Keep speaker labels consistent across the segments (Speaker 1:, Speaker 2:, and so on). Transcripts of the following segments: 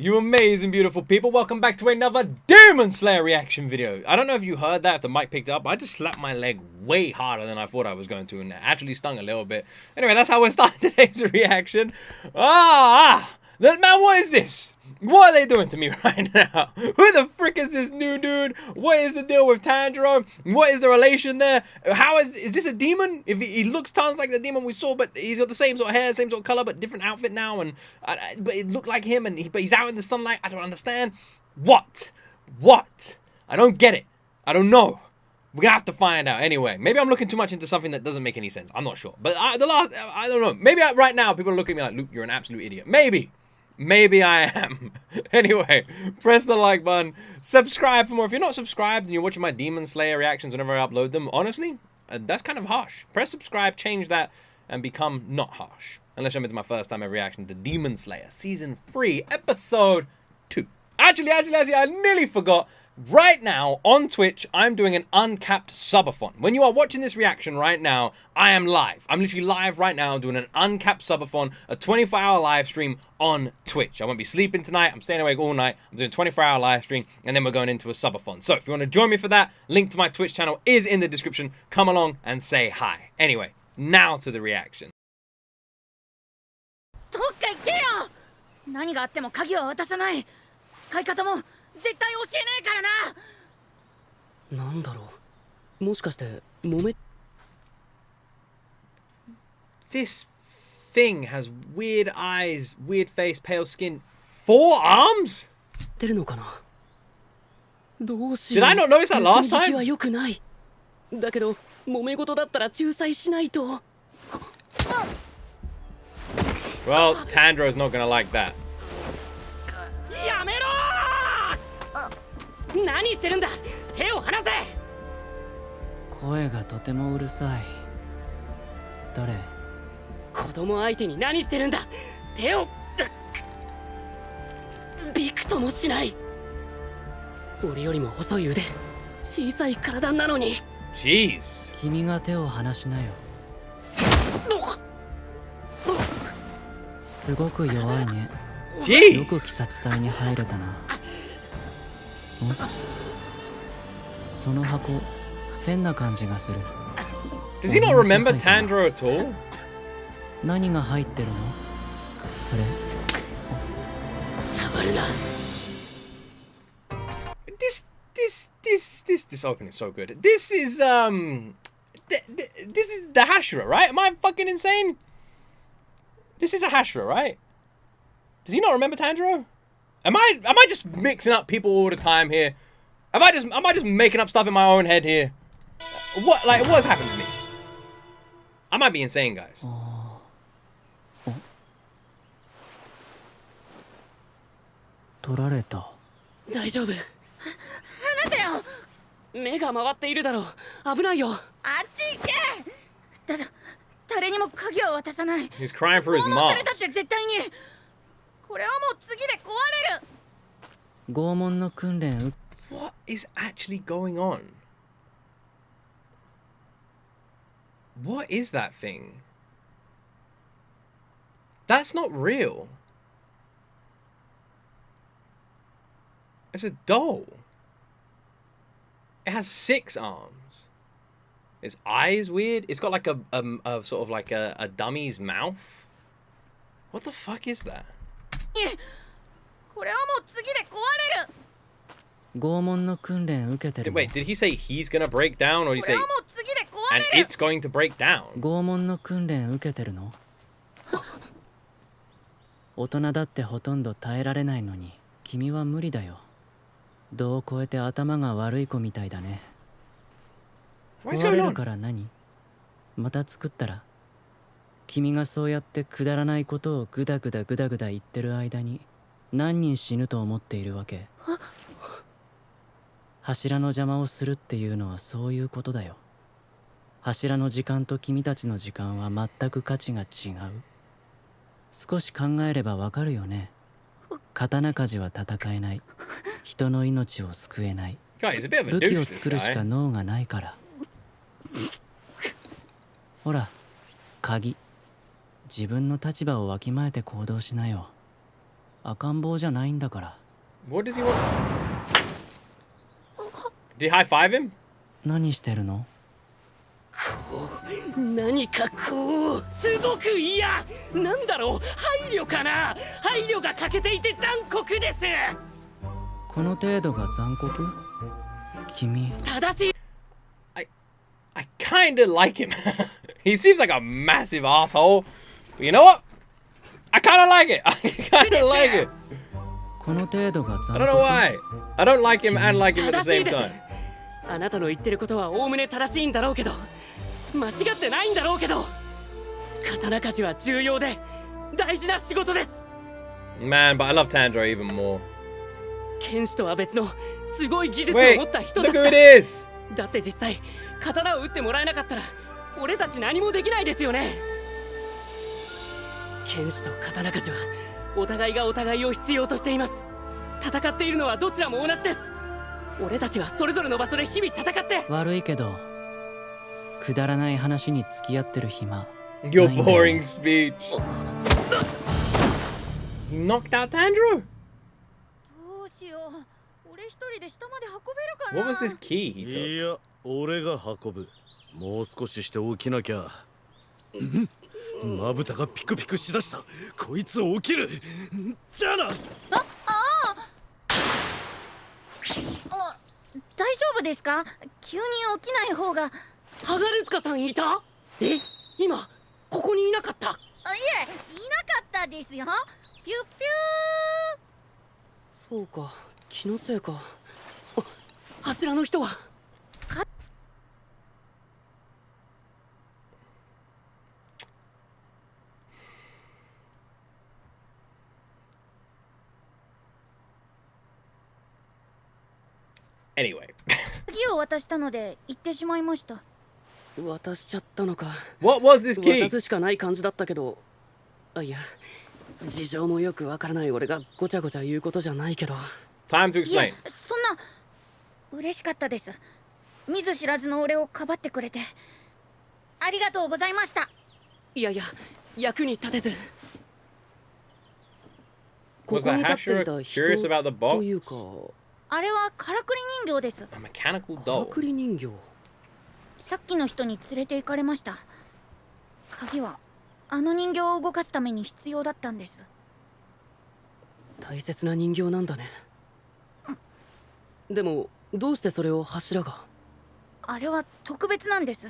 Speaker 1: you amazing, beautiful people. Welcome back to another Demon Slayer reaction video. I don't know if you heard that, if the mic picked up, but I just slapped my leg way harder than I thought I was going to, and it actually stung a little bit. Anyway, that's how we're starting today's reaction. Man, what is this? What are they doing to me right now? Who the frick is this new dude? What is the deal with Tanjiro? What is the relation there? How is this a demon? If he looks tons like the demon we saw, but he's got the same sort of hair, same sort of color, but different outfit now, and but it looked like him, and but he's out in the sunlight. I don't understand. What? I don't get it. I don't know. We're gonna have to find out anyway. Maybe I'm looking too much into something that doesn't make any sense. I'm not sure. But I don't know. Maybe right now people are looking at me like, Luke, you're an absolute idiot. Maybe I am. Anyway, press the like button. Subscribe for more. If you're not subscribed and you're watching my Demon Slayer reactions whenever I upload them, honestly, that's kind of harsh. Press subscribe, change that, and become not harsh. Unless it's my first time ever reaction to Demon Slayer Season 3, Episode 2. Actually, I nearly forgot. Right now, on Twitch, I'm doing an uncapped subathon. When you are watching this reaction right now, I am live. I'm literally live right now doing an uncapped subathon, a 24-hour live stream on Twitch. I won't be sleeping tonight. I'm staying awake all night. I'm doing a 24-hour live stream, and then we're going into a subathon. So if you want to join me for that, link to my Twitch channel is in the description. Come along and say hi. Anyway, now to the reaction.
Speaker 2: どっか行けよ。何があっても鍵は渡さない。使い方も絶対教えねえからな。なんだろう。もしかして揉め。
Speaker 1: This thing has weird eyes, weird face, pale skin, 4 arms?
Speaker 2: 出るのかな。どうし
Speaker 1: Did
Speaker 2: よう。
Speaker 1: I not notice that last
Speaker 2: 盗み聞き
Speaker 1: time?
Speaker 2: は良くない。だけど揉め事だったら仲裁しないと。
Speaker 1: Well, Tanjiro's not gonna like that.
Speaker 2: やめろー。何してるんだ。手を離せ。声がとてもうるさい。誰？子供相手に何してるんだ。手を。びくともしない。俺よりも細い腕、小さい体なのに。
Speaker 1: Jeez.
Speaker 2: 君が手を離しなよ。すごく弱いね。よく鬼
Speaker 1: Jeez.
Speaker 2: 殺隊に入れたな。その箱、変な感じがする。
Speaker 1: Does he not remember Tanjiro at all?
Speaker 2: 何が入ってるの？それ。触るな。
Speaker 1: This opening is so good. This is this is the Hashira, right? Am I fucking insane? This is a Hashira, right? Does he not remember Tanjiro? Am I just mixing up people all the time here? Am I just making up stuff in my own head here? What's happened to me? I might be insane, guys.
Speaker 2: 取られた。大丈夫。離せよ。目が回っているだろう。危ないよ。あっち行け。誰にも鍵を渡さない。
Speaker 1: He's crying for his
Speaker 2: 拷問
Speaker 1: mom.
Speaker 2: されたって絶対に。これはもう次で壊れる。拷問の訓練。
Speaker 1: What is actually going on? What is that thing? That's not real. It's a doll. It has 6 arms. Its eyes weird. It's got like a sort of like a dummy's mouth. What the fuck is that?
Speaker 2: これはもう次で壊れる。拷問の訓練受けてる。
Speaker 1: Wait, did he say he's gonna break down, or did he say and it's going to break down?
Speaker 2: 拷問の訓練受けてるの？大人だってほとんど耐えられないのに、君は無理だよ。度を超えて頭が悪い子みたいだね。壊れるから何？また作ったら。君がそうやってくだらないことをグダグダ言ってる間に何人死ぬと思っているわけ？柱の邪魔をするっていうのはそういうことだよ。柱の時間と君たちの時間は全く価値が違う。少し考えればわかるよね。刀鍛冶は戦えない。人の命を救えない。武器を作るしか脳がないから。ほら、鍵。自分の立場をわきまえて行動しなよ。赤ん坊じゃないんだから。
Speaker 1: What does he want? Did he high five him?
Speaker 2: 何してるの？
Speaker 3: 何かこうすごく嫌なんだろう、配慮かな、配慮が欠けていて残酷です。
Speaker 2: この程度が残酷？君
Speaker 3: 正しい。
Speaker 1: I kinda like him. He seems like a massive asshole. But you know what? I kinda like it. I kinda like it.
Speaker 2: この程度が
Speaker 1: I
Speaker 2: 残
Speaker 1: don't know
Speaker 2: 酷？
Speaker 1: why. I don't like him and like him at the
Speaker 3: 正しい
Speaker 1: same
Speaker 3: です。
Speaker 1: time.
Speaker 3: あなたの言ってることはおおむね正しいんだろうけど、間違ってないんだろうけど、刀鍛冶は重要で大事な仕事です。
Speaker 1: Man, but I love Tanjiro even more.
Speaker 3: 剣士とは別のすごい技術を
Speaker 1: Wait,
Speaker 3: 持った人
Speaker 1: look
Speaker 3: だ
Speaker 1: who
Speaker 3: っ
Speaker 1: it
Speaker 3: た。
Speaker 1: is.
Speaker 3: だって実際刀を打ってもらえなかったら俺たち何もできないですよね。剣士と刀鍛冶はお互いがお互いを必要としています。戦っているのはどちらも同じです。俺たちはそれぞれの場所で日々戦って。
Speaker 2: 悪いけどくだらない話に付き合ってる暇
Speaker 1: Your
Speaker 2: ないんだよ。
Speaker 1: boring speech. He knocked out Tanjiro?
Speaker 4: どうしよう。俺一人で下まで運べるかな。
Speaker 1: What was this key he
Speaker 5: い
Speaker 1: took?
Speaker 5: や、俺が運ぶ。もう少しして起きなきゃ。まぶたがピクピクしだした。こいつ起きる。じゃあな。
Speaker 4: 大丈夫ですか？急に起きない方が。
Speaker 3: ハガレツカさんいた？え、今ここにいなかった？
Speaker 4: いえ、いなかったですよ。ピュッピ
Speaker 3: そうか、気のせいか。あ、柱の人は？
Speaker 1: Anyway.
Speaker 4: 鍵を渡したので行ってしまいました。
Speaker 3: 渡しちゃったのか。
Speaker 1: What was this
Speaker 3: 渡
Speaker 1: key?
Speaker 3: すしかない感じだったけど、あ、いや、事情もよくわからない俺がごちゃごちゃ言うことじゃないけど。
Speaker 1: Time to
Speaker 4: いえ
Speaker 1: explain.、
Speaker 4: そんな。嬉しかったです。見ず知らずの俺をかばってくれてありがとうございました。
Speaker 3: いやいや、役に立てず。
Speaker 1: Was that Hashira curious about the
Speaker 3: という
Speaker 1: box?
Speaker 3: か、
Speaker 4: あれはからくり人形です。
Speaker 1: A mechanical
Speaker 3: から
Speaker 1: doll.
Speaker 3: くり人形。
Speaker 4: さっきの人に連れて行かれました。鍵はあの人形を動かすために必要だったんです。
Speaker 3: 大切な人形なんだね。でもどうしてそれを柱が？
Speaker 4: あれは特別なんです。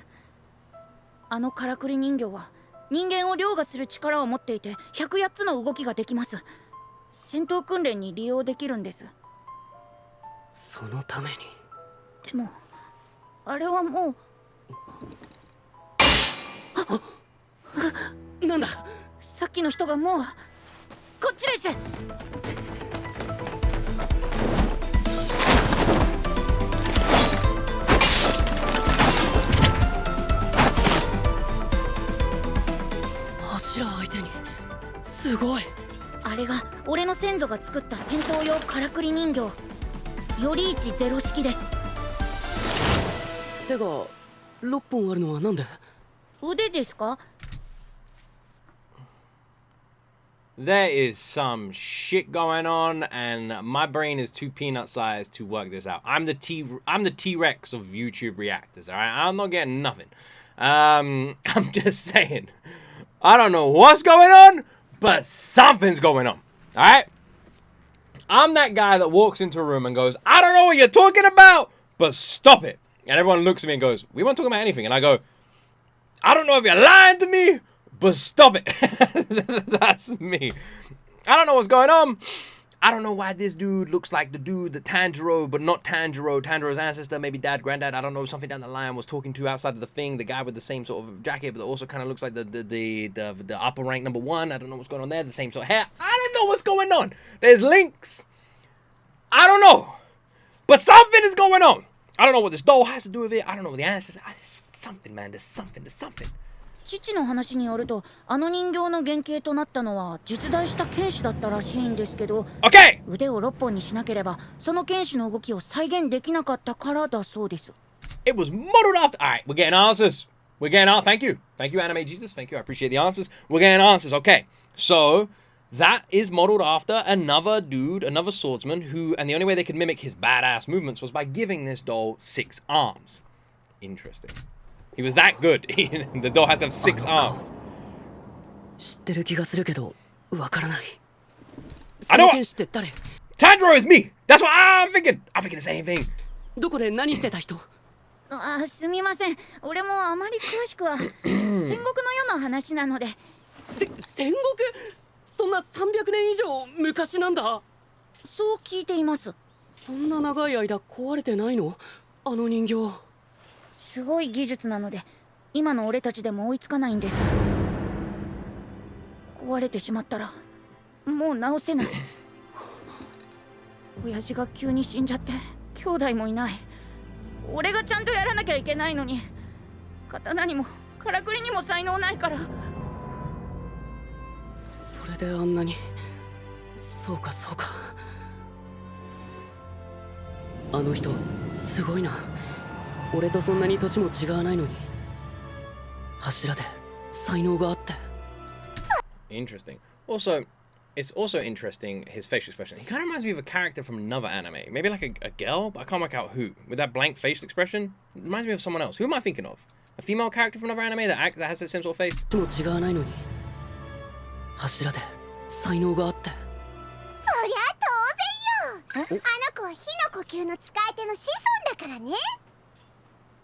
Speaker 4: あのからくり人形は人間を凌駕する力を持っていて108つの動きができます。戦闘訓練に利用できるんです。
Speaker 3: そのために。
Speaker 4: でもあれはもう。
Speaker 3: なんだ？
Speaker 4: さっきの人がもうこっちです。
Speaker 3: 柱相手にすごい。
Speaker 4: あれが俺の先祖が作った戦闘用からくり人形、より1ゼロ式です。
Speaker 3: 手が6本あるのはなんで？
Speaker 4: 腕ですか？
Speaker 1: There is some shit going on, and my brain is too peanut sized to work this out. I'm the T-Rex of YouTube reactors. All right, I'm not getting nothing. I'm just saying. I don't know what's going on, but something's going on. All right. I'm that guy that walks into a room and goes, "I don't know what you're talking about, but stop it." And everyone looks at me and goes, "We weren't talking about anything." And I go, "I don't know if you're lying to me, but stop it." That's me. I don't know what's going on. I don't know why this dude looks like the dude that Tanjiro, but not Tanjiro. Tanjiro's ancestor, maybe dad, granddad, I don't know, something down the line was talking to outside of the thing. The guy with the same sort of jacket, but also kind of looks like the upper rank number one. I don't know what's going on there. The same sort of hair. I don't know what's going on. There's links. I don't know. But something is going on. I don't know what this doll has to do with it. I don't know what the ancestor. There's something, man. There's something. There's something.
Speaker 4: 父の話によると、あの人形の原型となったのは実在した剣士だったらしいんですけど、
Speaker 1: Okay.
Speaker 4: 腕を6本にしなければその剣士の動きを再現できなかったからだそうです。
Speaker 1: It was modeled after. All right, we're getting answers. We're getting out. Thank you, Anime Jesus. Thank you. I appreciate the answers. We're getting answers. Okay, so that is modeled after another dude, another swordsman who, and the only way they could mimic his badass movements was by giving this doll 6 arms. Interesting. He was that good. The doll has to have 6 arms.
Speaker 3: 知ってる気がするけどわからない。
Speaker 1: I know
Speaker 3: その剣士って誰？
Speaker 1: Tanjiro is me! That's what I'm thinking! I'm thinking the same thing.
Speaker 3: どこで何してた人？
Speaker 4: すみません。俺もあまり詳しくは戦国の世の話なので。
Speaker 3: 戦国？そんな300年以上昔なんだ。
Speaker 4: そう聞いています。
Speaker 3: そんな長い間壊れてないの？あの人形。
Speaker 4: すごい技術なので今の俺たちでも追いつかないんです。壊れてしまったらもう直せない。親父が急に死んじゃって兄弟もいない。俺がちゃんとやらなきゃいけないのに刀にもからくりにも才能ないから。
Speaker 3: それであんなに。そうかそうか。あの人すごいな。俺とそんなに年も違わないのに柱で才能があって。
Speaker 1: Interesting. Also, it's also interesting his facial expression. He kind of reminds me of a character from another anime. Maybe like a girl, but I can't work out who. With that blank facial expression, it reminds me of someone else. Who am I thinking of? A female character from another anime that has the same sort of face?
Speaker 3: も違わないのに柱で才能があって。
Speaker 6: そりゃ当然よ。あの子は火の呼吸の使い手の子孫だからね。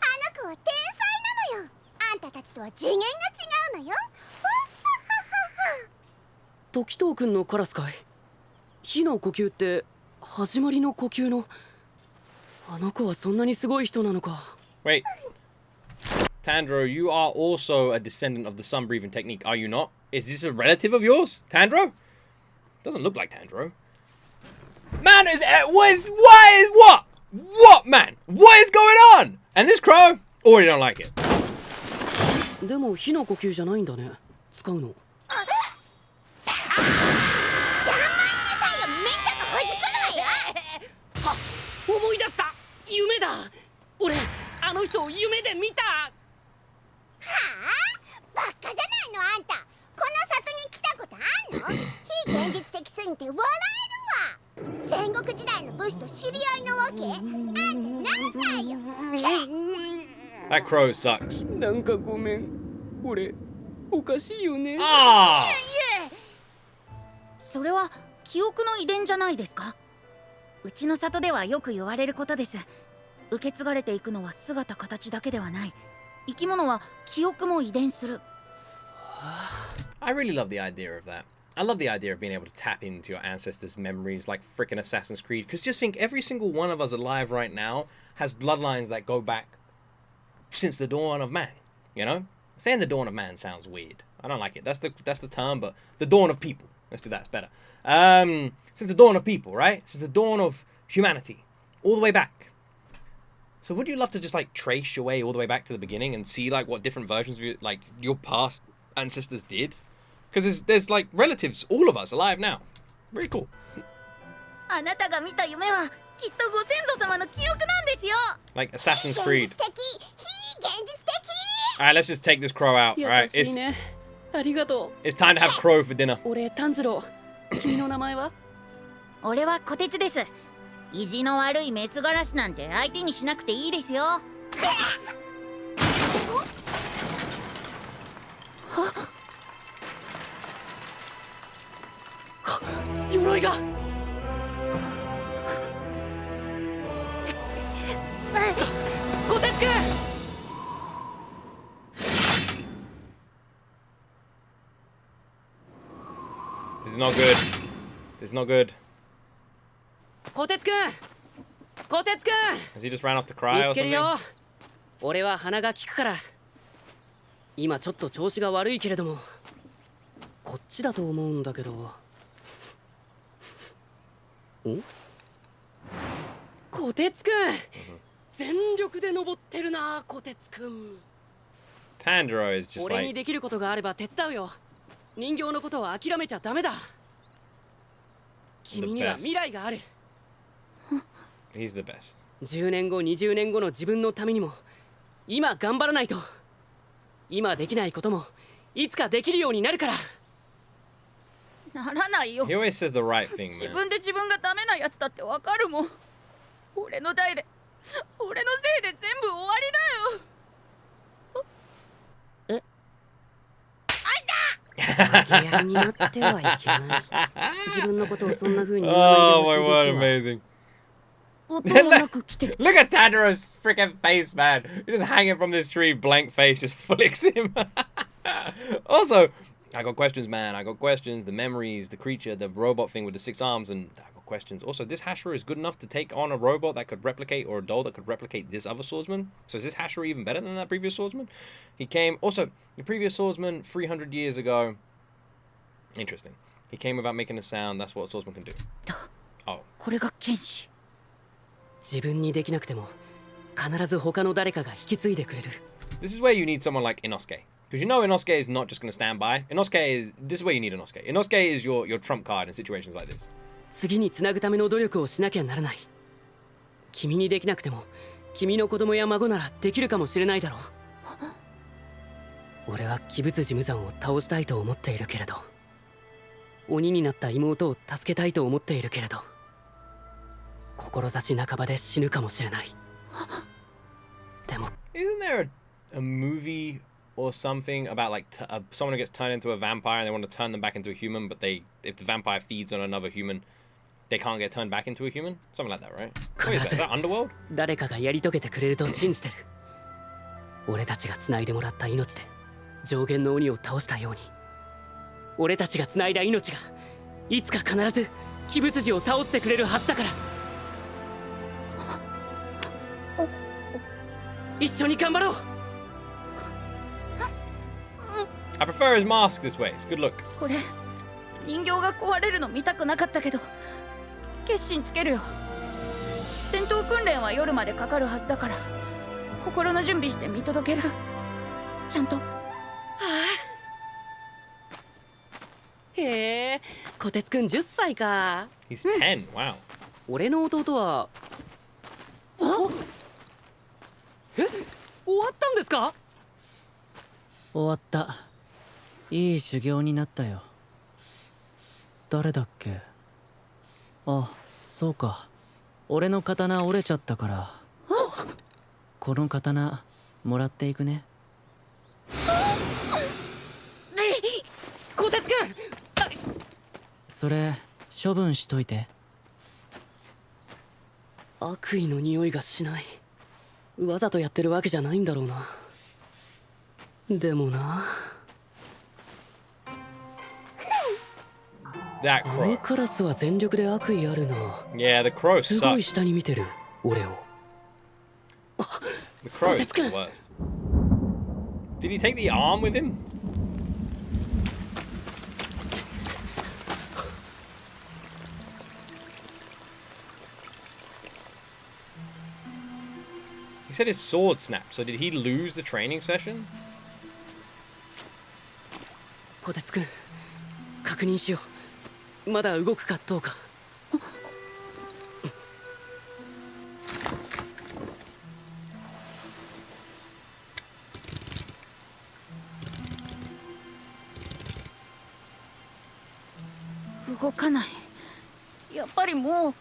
Speaker 6: あの子は天才なのよ。あんたたちとは次元が違うのよ。
Speaker 3: 時藤君のカラスかい？火の呼吸って始まりの呼吸の。あの子はそんなにすごい人なのか。
Speaker 1: Wait. Tanjiro, you are also a descendant of the sun breathing technique, are you not? Is this a relative of yours, Tanjiro? Doesn't look like Tanjiro. Man, what, man? What is going on? And this crow already don't like it.
Speaker 3: でも火の呼吸じゃないんだね。使うの。思い出した。夢だ。俺あの人を夢で見た。は
Speaker 6: あ？バカじゃないのあんた。この里に来たことあんの？非現実的すぎて笑えるわ。戦国時代の武士と知り合いのわけ？あんた何歳よ。
Speaker 1: That crow sucks.
Speaker 3: なんかごめん。俺おかしいよね。
Speaker 1: Ah!
Speaker 4: それは記憶の遺伝じゃないですか？うちの里ではよく言われることです。受け継がれていくのは姿形だけではない。生き物は記憶も遺伝する。
Speaker 1: I really love the idea of that. I love the idea of being able to tap into your ancestors' memories like frickin' Assassin's Creed. Because just think, every single one of us alive right now has bloodlines that go back since the dawn of man. You know? Saying the dawn of man sounds weird. I don't like it. That's the term, but the dawn of people. Let's do that. It's better. Since the dawn of people, right? Since the dawn of humanity, all the way back. So would you love to just like trace your way all the way back to the beginning and see like what different versions of your past ancestors did? Because there's like relatives, all of us alive now. Very cool.
Speaker 4: あなたが見た夢はきっとご先祖様の記憶なんですよ。
Speaker 1: Like Assassin's Creed.
Speaker 6: 非現実的。
Speaker 1: All right, let's just take this crow out. All right,
Speaker 3: 優しいね。ありがとう。
Speaker 1: it's time to have crow for dinner.
Speaker 3: 俺炭治郎。君の名前は？
Speaker 4: 俺は虎鉄です。意地の悪いメスガラスなんて相手にしなくていいですよ。
Speaker 3: 鎧が。虎鉄くん。
Speaker 1: This is not good. This is not good.
Speaker 3: 虎鉄くん。虎鉄くん。
Speaker 1: Has he just ran off to cry
Speaker 3: 見
Speaker 1: or
Speaker 3: つける
Speaker 1: something?
Speaker 3: よ。俺は鼻が利くから。今ちょっと調子が悪いけれども、こっちだと思うんだけど。お？虎鉄くん。全力で登ってるな、虎鉄くん。
Speaker 1: Tanjiro is just
Speaker 3: 俺に
Speaker 1: like
Speaker 3: できることがあれば手伝うよ。人形のことは諦めちゃダメだ。君には未来がある。
Speaker 1: he's the best.
Speaker 3: 10年後、20年後の自分のためにも今頑張らないと。今できないこともいつかできるようになるから。
Speaker 4: ならないよ。
Speaker 1: He always says the right thing,
Speaker 4: 自
Speaker 1: man.
Speaker 4: 分で自分がダメなやつだってわかるもん。俺の代で、俺のせいで全部終わりだよ。
Speaker 3: 負け合いになってはいけない。自分のことをそんな風に言わ
Speaker 1: Oh
Speaker 3: ない
Speaker 1: my
Speaker 3: で
Speaker 1: word,
Speaker 3: ほしいですわ。
Speaker 1: amazing.
Speaker 4: 音もなく来てる。
Speaker 1: Look at Tanjiro's freaking face, man. He's just hanging from this tree, blank face, just flicks him. Also, I got questions, man. I got questions. The memories, the creature, the robot thing with the 6 arms, and I got questions. Also, this Hashira is good enough to take on a robot that could replicate, or a doll that could replicate this other swordsman. So is this Hashira even better than that previous swordsman? He came... Also, the previous swordsman, 300 years ago... Interesting. He came without making a sound. That's what a swordsman can do. Oh.
Speaker 4: これが剣士。
Speaker 3: 自分にできなくても必ず他の誰かが引き継いでくれる。
Speaker 1: This is where you need someone like Inosuke. Because you know Inosuke is not just going to stand by. Inosuke is... This is where you need Inosuke. Inosuke is your trump card in situations like this.
Speaker 3: 次につなぐための努力をしなきゃならない。君にできなくても君の子供や孫ならできるかもしれないだろう。俺は鬼物寺無惨を倒したいと思っているけれど、鬼になった妹を助けたいと思っているけれど、志半ばで死ぬかもしれない。でも
Speaker 1: Isn't there a movie or something about like someone who gets turned into a vampire and they want to turn them back into a human, but if the vampire feeds on another human, they can't get turned back into a human? Something like that, right? What is that? Is that Underworld?
Speaker 3: 誰かがやり遂げてくれると信じてる。俺たちが繋いでもらった命で上限の鬼を倒したように、俺たちが繋いだ命がいつか必ず鬼物寺を倒してくれるはずだから。一緒に頑張ろう。
Speaker 1: I prefer his mask this way. It's a good look.
Speaker 4: これ人形が壊れるの見たくなかったけど決心つけるよ。戦闘訓練は夜までかかるはずだから心の準備して見届ける。ちゃんと。
Speaker 3: へえ、こてつくん10歳か。
Speaker 1: He's 10. Wow.
Speaker 3: 俺の弟はえ、終わったんですか？
Speaker 2: 終わった。いい修行になったよ。誰だっけ？あ、そうか。俺の刀折れちゃったから。この刀もらっていくね。
Speaker 3: こてつくん、
Speaker 2: それ処分しといて。
Speaker 3: 悪意の匂いがしない。わざとやってるわけじゃないんだろうな。でもな。
Speaker 1: That
Speaker 3: あの
Speaker 1: crow.
Speaker 3: クラスは全力で悪意あるな。
Speaker 1: Yeah, the crow
Speaker 3: すごい
Speaker 1: sucks.
Speaker 3: 下に見てる俺を。
Speaker 1: The crow is the worst. Did he take the arm with him? He said his sword snapped, so did he lose the training session?
Speaker 3: こてつくん、確認しよう。まだ動くかどうか。
Speaker 4: 動かない。やっぱりもう。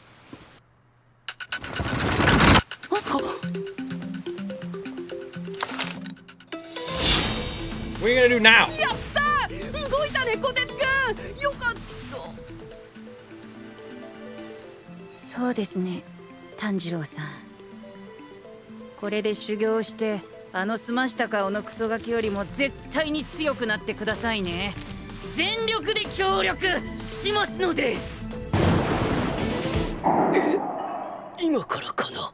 Speaker 1: What are you gonna do now?
Speaker 3: やったー！動いたね、こてつくん。よかった。
Speaker 4: そうですね、炭治郎さん。これで修行してあの澄ました顔のクソガキよりも絶対に強くなってくださいね。全力で協力しますので。
Speaker 3: 今からかな。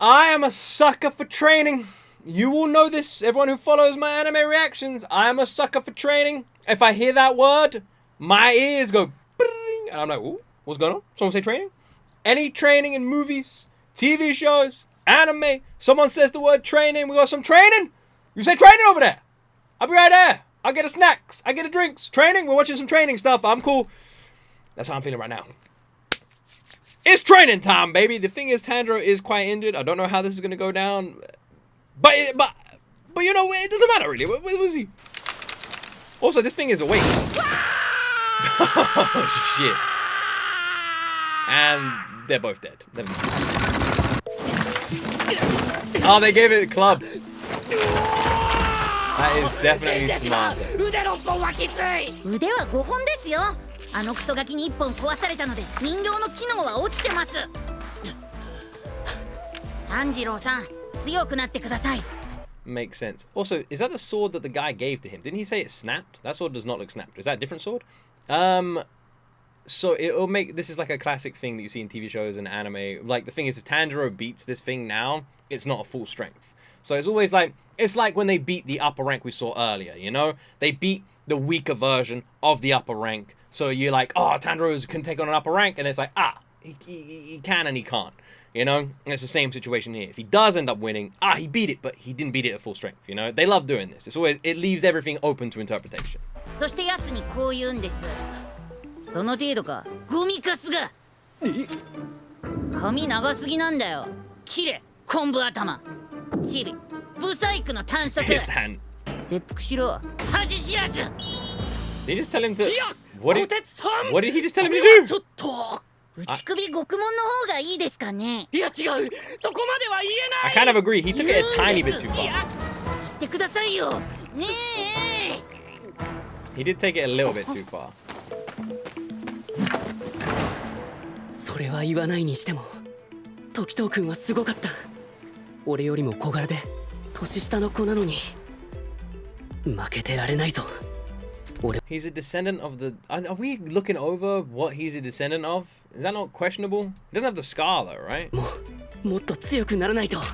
Speaker 1: I am a sucker for training. You all know this. Everyone who follows my anime reactions, I am a sucker for training. If I hear that word, my ears go bing, and I'm like, ooh, what's going on? Someone say training? Any training in movies, TV shows, anime, someone says the word training, we got some training. You say training over there. I'll be right there. I'll get a snacks. I get a drinks. Training, we're watching some training stuff. I'm cool. That's how I'm feeling right now. It's training time, baby. The thing is, Tanjiro is quite injured. I don't know how this is going to go down. But But you know, it doesn't matter really. Where was he? Also, this thing is awake. Oh, shit. And they're both dead. Never mind. Oh, they gave it clubs. That is definitely smart.
Speaker 4: 腕は5本ですよ。あのクソガキに1本壊されたので人形の機能は落ちてます。炭治郎さん、強くなってください。
Speaker 1: Makes sense. Also, is that the sword that the guy gave to him? Didn't he say it snapped? That sword does not look snapped. Is that a different sword? So it'll make, this is like a classic thing that you see in TV shows and anime. Like, the thing is, if Tanjiro beats this thing now, it's not a full strength. So it's always like, it's like when they beat the upper rank we saw earlier, you know? They beat the weaker version of the upper rank. So you're like, oh, Tanjiro can take on an upper rank. And it's like, he can and he can't. You know? And it's the same situation here. If he does end up winning, he beat it, but he didn't beat it at full strength, you know? They love doing this. It's always, it leaves everything open to interpretation.
Speaker 4: そして奴にこう言うんです。その程度か、ゴミカスが。髪長すぎなんだよ。キレ、昆布頭。チビ、ブサイクの短足。
Speaker 1: His hand.
Speaker 4: 切腹しろ、恥知らず。
Speaker 1: Did he just tell him to... What did he just tell him to do?
Speaker 3: ちょっと。
Speaker 4: 内首獄門の方がいいですかね。
Speaker 3: いや違う。そこまでは言えない。
Speaker 1: I kind of agree. He took it a tiny bit too far.
Speaker 4: 言ってくださいよ。ねえ。
Speaker 1: He did take it a little bit too far.
Speaker 3: それは言わないにしても、時藤君はすごかった。俺よりも小柄で年下の子なのに負けてられないぞ。
Speaker 1: He's a descendant of the... Are we looking over what he's a descendant of? Is that not questionable? He doesn't have the scar though, right?
Speaker 3: もっと強くならないと。
Speaker 4: 炭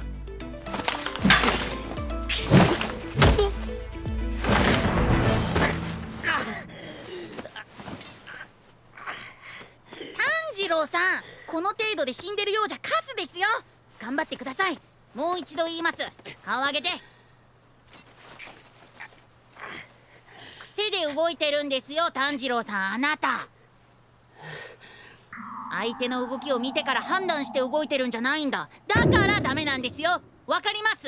Speaker 4: 治郎さん、この程度で死んでるようじゃカスですよ。頑張ってください。もう一度言います。顔上げて。癖で動いてるんですよ、炭治郎さん、あなた。相手の動きを見てから判断して動いてるんじゃないんだ。だからダメなんですよ。わかります？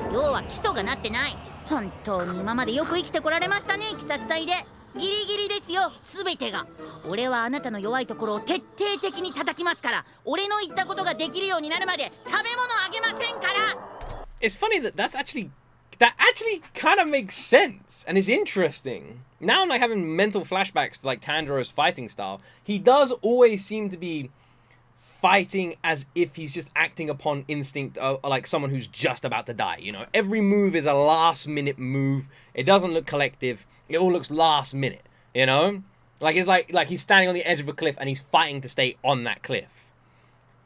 Speaker 4: 要は基礎がなってない。本当に今までよく生きてこられましたね、鬼殺隊で。ギリギリですよ、すべてが。俺はあなたの弱いところを徹底的に叩きますから、俺の言ったことができるようになるまで食べ物あげませんから。
Speaker 1: It's funny that that actually kind of makes sense and is interesting. Now I'm like having mental flashbacks to like Tanjiro's fighting style. He does always seem to be fighting as if he's just acting upon instinct, like someone who's just about to die, you know? Every move is a last minute move. It doesn't look collective. It all looks last minute, you know? Like it's like he's standing on the edge of a cliff and he's fighting to stay on that cliff.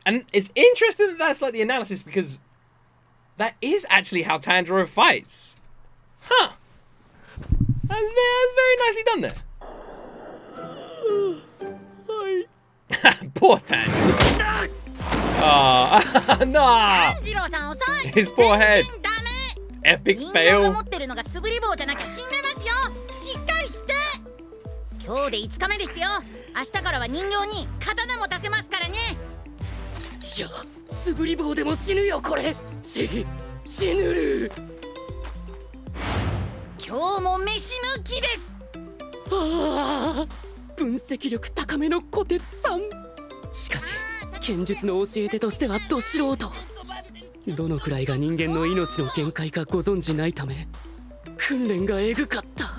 Speaker 1: And it's interesting that that's like the analysis because that is actually how Tanjiro fights. Huh. That's very nicely done there. Poor Tanjiro. Nah. His poor head. Epic fail.
Speaker 4: 今日で5日目ですよ。明日からは人形に刀も出せますからね。
Speaker 3: いや、素振り棒でも死ぬよこれ。死ぬる。
Speaker 4: 今日も飯抜きです。
Speaker 3: 分析力高めの虎鉄さん。しかし剣術の教え手としてはど素人。どのくらいが人間の命の限界かご存じないため訓練がエグかった。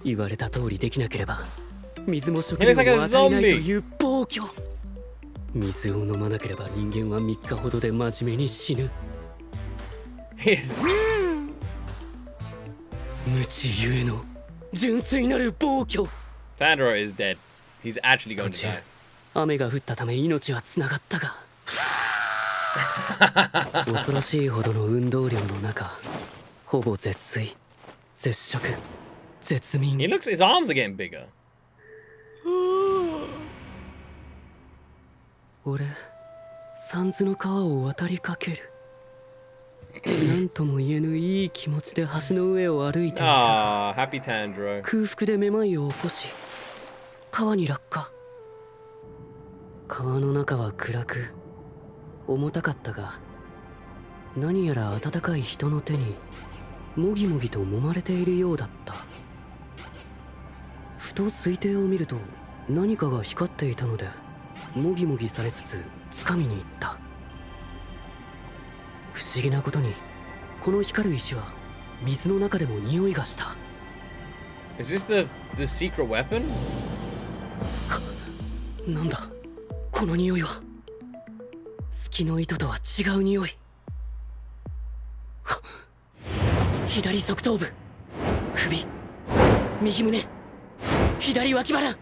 Speaker 3: 言われた通りできなければ水も食料も与えないという暴挙。水を飲まなければ人間は3日ほどで真面目に死ぬ。無知ゆえの純粋なる暴挙。
Speaker 1: Tanjiro is dead. He's actually going to die.
Speaker 3: 雨が降ったため命はつながったが恐ろしいほどの運動量の中、ほぼ絶水、絶食、絶眠。
Speaker 1: His arms are getting bigger.
Speaker 3: 俺、三途の川を渡りかける。なんとも言えぬいい気持ちで橋の上を歩いていた。
Speaker 1: Happy Tanjiro.
Speaker 3: 空腹でめまいを起こし、川に落下。川の中は暗く、重たかったが、何やら温かい人の手にもぎもぎと揉まれているようだった。ふと水底を見ると何かが光っていたので、もぎもぎされつつ掴みに行った。不思議なことにこの光る石は水の中でも匂いがした。
Speaker 1: Is this the secret weapon?
Speaker 3: なんだこの匂いは。月の糸とは違う匂い。左側頭部、首、右胸、左脇腹、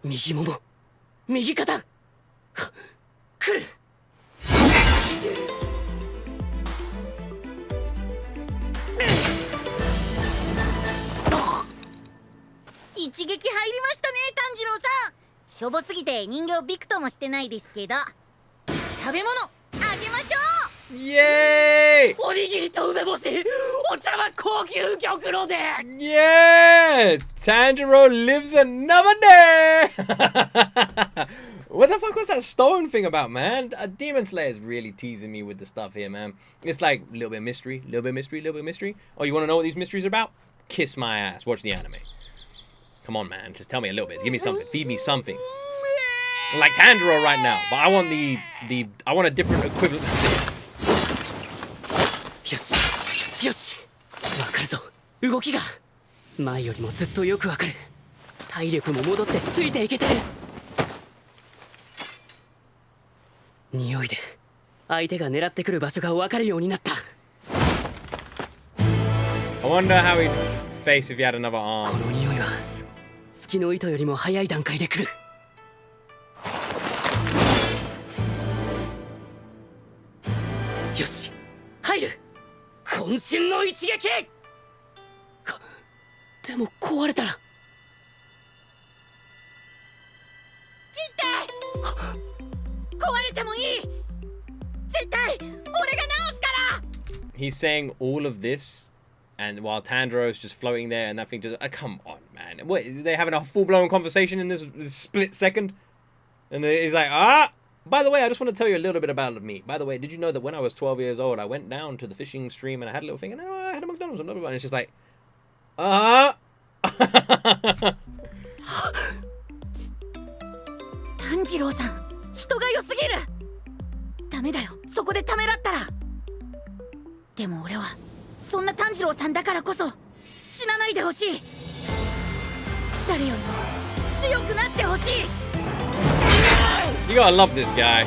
Speaker 3: 右もも、右肩。来る。
Speaker 4: 一撃入りましたね、炭治郎さん。しょぼすぎて人形びくともしてないですけど、食べ物あげましょう。
Speaker 1: イエーイ。
Speaker 3: おにぎりと梅干し、お茶は高級玉露で。
Speaker 1: Yeah! Tanjiro lives another day! What the fuck was that stone thing about, man? Demon Slayer is really teasing me with the stuff here, man. It's like a little bit of mystery, a little bit of mystery, a little bit of mystery. Oh, you want to know what these mysteries are about? Kiss my ass. Watch the anime. Come on, man. Just tell me a little bit. Give me something. Feed me something. Like Tanjiro right now, but I want I want a different equivalent of this.
Speaker 3: よしよし、わかるぞ。動きが前よりもずっとよくわかる。体力も戻ってついていけてる。匂いで相手が狙ってくる場所がわかるようになった。
Speaker 1: I wonder how he'd face if he had another
Speaker 3: こ
Speaker 1: arm.
Speaker 3: の匂いは月の糸よりも早い段階で来る。よし、入る。渾身の一撃。でも壊れたら。
Speaker 4: 切って壊れてもいい。絶対俺が直すから。
Speaker 1: He's saying all of this, and while Tanjiro's just floating there, and that thing just come on, man. What, they having a full-blown conversation in this split second? And he's like, by the way, I just want to tell you a little bit about me. By the way, did you know that when I was 12 years old, I went down to the fishing stream and I had a little thing, and I had a McDonald's and blah, blah, blah. And it's just like,
Speaker 4: 炭治郎さん、人が良すぎる。ダメだよ、そこでためらったら。でも俺はそんな炭治郎さんだからこそ死なないでほしい。誰よりも強くなってほしい。
Speaker 1: You gotta love this guy.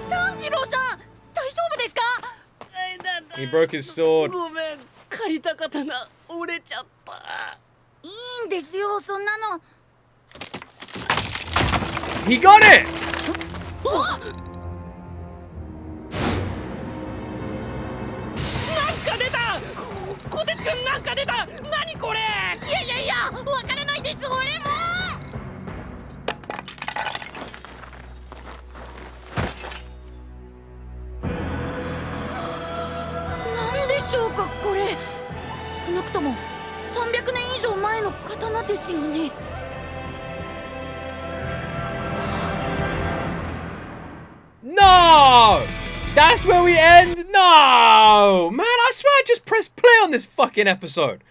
Speaker 4: 炭治郎さん、大丈夫ですか？
Speaker 1: He broke his sword.
Speaker 3: ごめん、借りた刀折れちゃった。
Speaker 4: いいんですよ、そんなの。
Speaker 1: He got it!
Speaker 3: なんか出た。こてつくん、なんか出た。何これ。
Speaker 4: いやいやいや、わからないです、俺も。なんでしょうか、これ。少なくとも300年以上前の刀ですよね。
Speaker 1: No! That's where we end? No! Man, I swear I just pressed play on this fucking episode.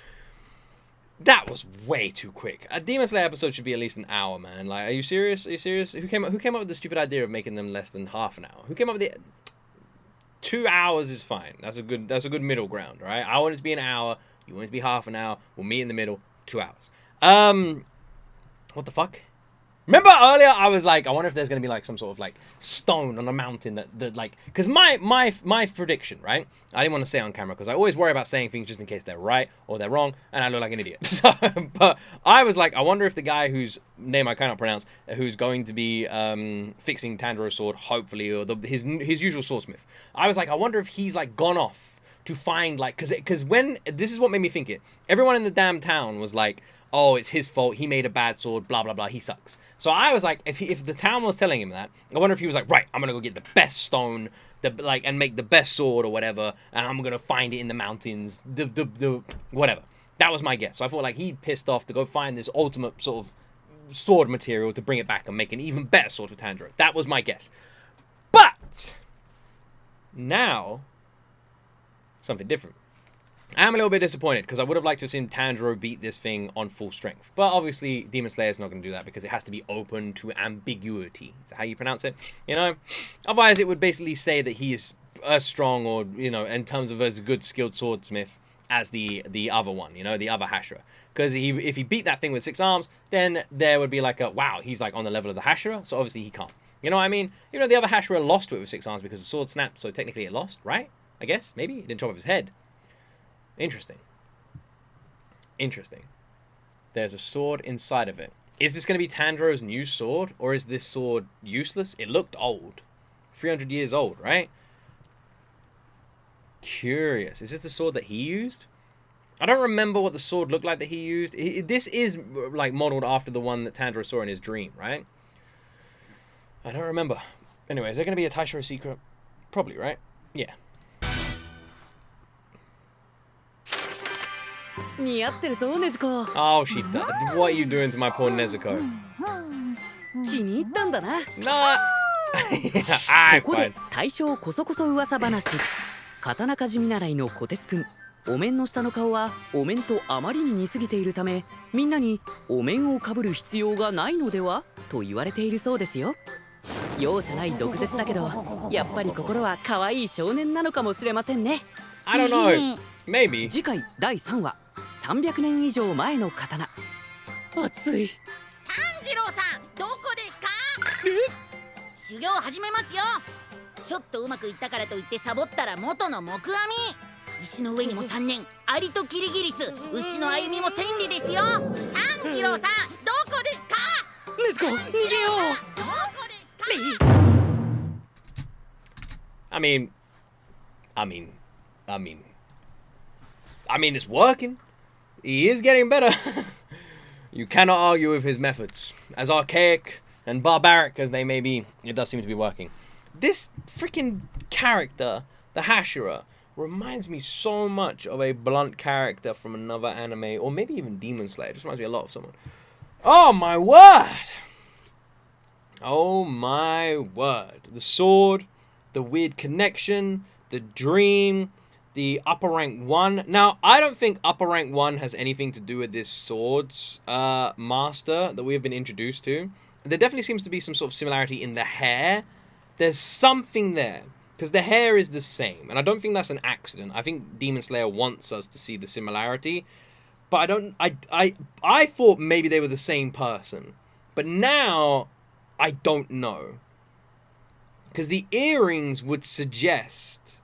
Speaker 1: That was way too quick. A Demon Slayer episode should be at least an hour, man. Like, are you serious? Are you serious? Who came up with the stupid idea of making them less than half an hour? Who came up with it? 2 hours is fine. That's a good middle ground, right? I want it to be an hour. You want it to be half an hour. We'll meet in the middle. 2 hours. What the fuck? Remember earlier I was like, I wonder if there's gonna be like some sort of like stone on a mountain that like, because my prediction, right? I didn't want to say it on camera because I always worry about saying things just in case they're right or they're wrong and I look like an idiot. So, but I was like, I wonder if the guy whose name I cannot pronounce, who's going to be fixing Tanjiro's sword, hopefully, or his usual swordsmith. I was like, I wonder if he's like gone off to find like, because when this is what made me think it. Everyone in the damn town was like, oh, it's his fault. He made a bad sword. Blah blah blah. He sucks. So I was like, if the town was telling him that, I wonder if he was like, right, I'm gonna go get the best stone, and make the best sword or whatever, and I'm gonna find it in the mountains, the whatever. That was my guess. So I thought like he pissed off to go find this ultimate sort of sword material to bring it back and make an even better sword for Tanjiro. That was my guess. But Now, something different. I'm a little bit disappointed because I would have liked to have seen Tanjiro beat this thing on full strength. But obviously, Demon Slayer's not going to do that because it has to be open to ambiguity. Is that how you pronounce it? You know? Otherwise, it would basically say that he is as strong or, you know, in terms of as a good skilled swordsmith as the other one, you know, the other Hashira. Because if he beat that thing with 6 arms, then there would be like a, wow, he's like on the level of the Hashira, so obviously he can't. You know what I mean? You know, the other Hashira lost to it with 6 arms because the sword snapped, so technically it lost, right? I guess, maybe? It didn't chop off his head. Interesting. Interesting. There's a sword inside of it. Is this going to be Tanjiro's new sword, or is this sword useless? It looked old. 300 years old, right? Curious. Is this the sword that he used? I don't remember what the sword looked like that he used. This is like modeled after the one that Tanjiro saw in his dream, right? I don't remember. Anyway, is there going to be a Taishiro secret? Probably, right? Yeah.
Speaker 3: 似合ってるぞ、ネズコ。
Speaker 1: Oh, she does. What are you doing to my poor Nezuko?
Speaker 3: 気に入ったんだな。
Speaker 1: Nah. Yeah, alright,
Speaker 3: ここで
Speaker 1: fine.
Speaker 3: 大正こそこそ噂話。刀鍛冶見習いの小鉄くん。お面の下の顔はお面とあまりに似すぎているため、みんなにお面をかぶる必要がないのではと言われているそうですよ。容赦ない毒舌だけど、やっぱり心は可愛い少年なのかもしれませんね。
Speaker 1: I don't know. Maybe.
Speaker 3: 次回第3話、300年以上前の刀。熱い。
Speaker 4: 炭治郎さん、どこですか？修行始めますよ。ちょっとうまくいったからといってサボったら元の木阿弥。石の上にも3年、アリとキリギリス、牛の歩みも千里ですよ。炭治郎さん、どこですか？
Speaker 3: ネズコ、逃げよう。
Speaker 4: どこですか？
Speaker 1: I mean, it's working. He is getting better. You cannot argue with his methods. As archaic and barbaric as they may be, it does seem to be working. This freaking character, the Hashira, reminds me so much of a blunt character from another anime, or maybe even Demon Slayer. It just reminds me a lot of someone. Oh my word! Oh my word. The sword, the weird connection, the dream, the upper rank 1. Now, I don't think upper rank 1 has anything to do with this sword's master that we have been introduced to. There definitely seems to be some sort of similarity in the hair. There's something there, because the hair is the same, and I don't think that's an accident. I think Demon Slayer wants us to see the similarity, but I thought maybe they were the same person, but now I don't know, because the earrings would suggest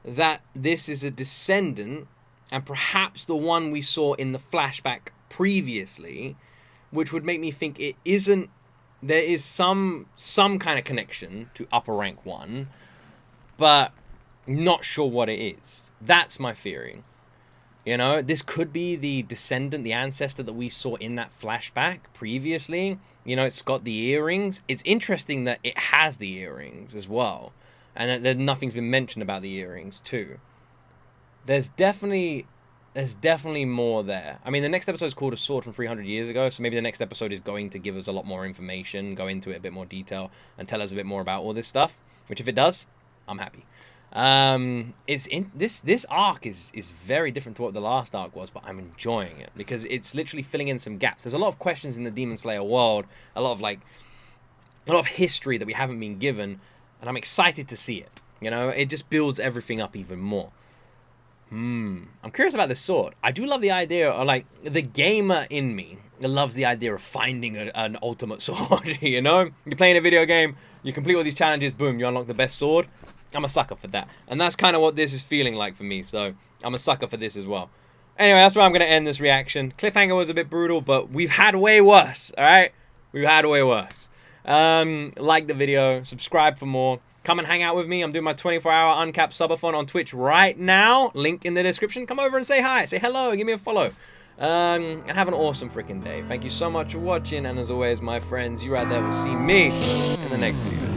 Speaker 1: that this is a descendant, and perhaps the one we saw in the flashback previously, which would make me think it isn't. There is some kind of connection to upper rank 1, but not sure what it is. That's my theory. You know, this could be the descendant, the ancestor that we saw in that flashback previously. You know, it's got the earrings. It's interesting that it has the earrings as well, and that nothing's been mentioned about the earrings too. There's definitely more there. I mean, the next episode is called A Sword from 300 Years Ago, so maybe the next episode is going to give us a lot more information, go into it a bit more detail, and tell us a bit more about all this stuff, which if it does, I'm happy. This arc is very different to what the last arc was, but I'm enjoying it, because it's literally filling in some gaps. There's a lot of questions in the Demon Slayer world, a lot of history that we haven't been given, and I'm excited to see it. You know, it just builds everything up even more. I'm curious about this sword. I do love the idea of, like, the gamer in me loves the idea of finding an ultimate sword, you know? You're playing a video game, you complete all these challenges, boom, you unlock the best sword. I'm a sucker for that. And that's kind of what this is feeling like for me, so I'm a sucker for this as well. Anyway, that's where I'm going to end this reaction. Cliffhanger was a bit brutal, but we've had way worse, alright? We've had way worse. Like the video, subscribe for more. Come and hang out with me. I'm doing my 24-hour uncapped subathon on Twitch right now. Link in the description. Come over and say hi. Say hello. Give me a follow. And have an awesome freaking day. Thank you so much for watching. And as always, my friends, you right there will see me in the next video.